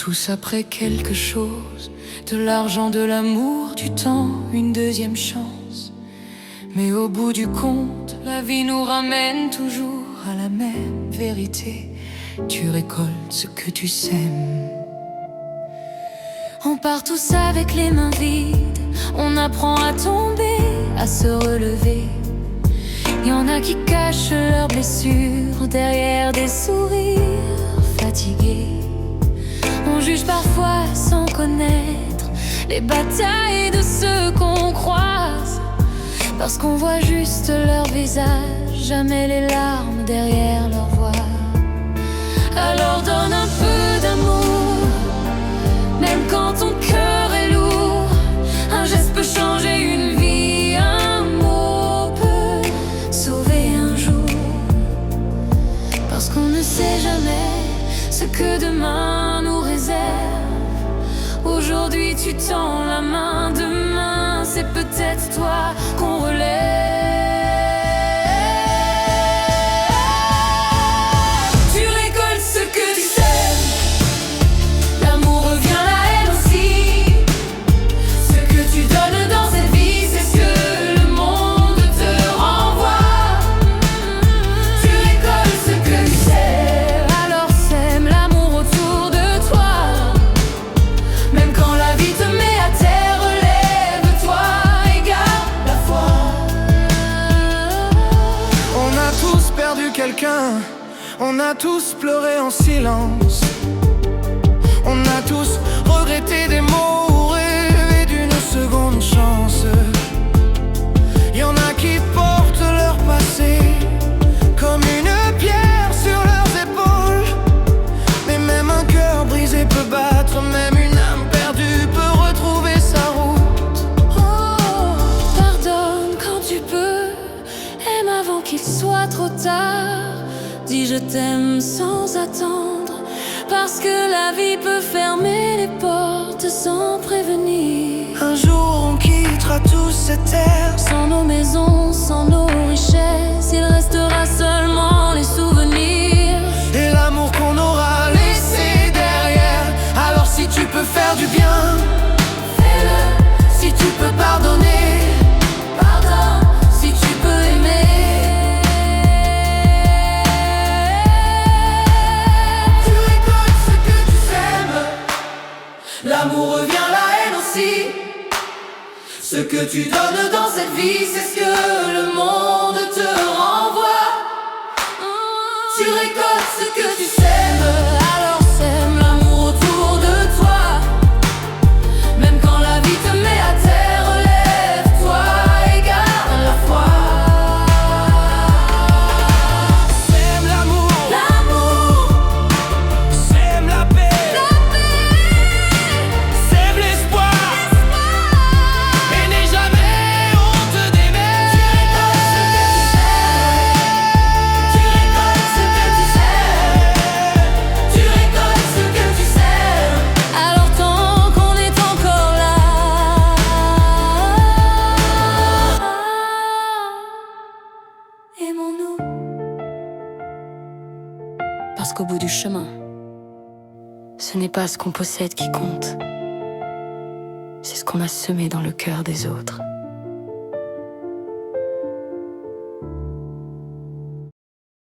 tous après quelque chose, de l'argent, de l'amour, du temps, une deuxième chance. Mais au bout du compte, la vie nous ramène toujours à la même vérité. Tu récoltes ce que tu sèmes. On part tous avec les mains vides, on apprend à tomber, à se relever. Y en a qui cachent leurs blessures derrière des sourires fatigués. On juge parfois sans connaître les batailles de ceux qu'on croise, parce qu'on voit juste leur visage, jamais les larmes derrière leur voix. Alors donne un peu d'amour, même quand ton cœur est lourd. Un geste peut changer une vie, un mot peut sauver un jour. Parce qu'on ne sait jamais ce que demain nous réserve. Aujourd'hui tu tends la main, demain c'est peut-être toi qu'on relève. On a tous pleuré en silence, on a tous regretté des mots ou rêvé d'une seconde chance. Y en a qui portent leur passé comme une pierre sur leurs épaules. Mais même un cœur brisé peut battre, même une âme perdue peut retrouver sa route. Oh, pardonne quand tu peux, aime avant qu'il soit trop tard. Dis je t'aime sans attendre, parce que la vie peut fermer les portes sans prévenir. Un jour on quittera tous cette terre, sans nos maisons, sans nos richesses, il restera seulement les souvenirs et l'amour qu'on aura laissé derrière. Alors si tu peux faire du bien, fais-le. Si tu peux pardonner, pardonne. Si tu peux aimer, l'amour revient, la haine aussi. Ce que tu donnes dans cette vie, c'est ce que le monde te renvoie. Tu récoltes ce que tu sèmes, alors sème l'amour autour de toi. Même quand la vie te met à terre, relève-toi et garde la foi. Sème l'amour, l'amour, sème la paix, la paix, sème l'espoir, et n'aie jamais honte d'aimer. Tu récoltes ce que tu sèmes, Tu récoltes ce que tu sèmes. alors tant qu'on est encore là, aimons-nous. Parce qu'au bout du chemin, ce n'est pas ce qu'on possède qui compte, c'est ce qu'on a semé dans le cœur des autres.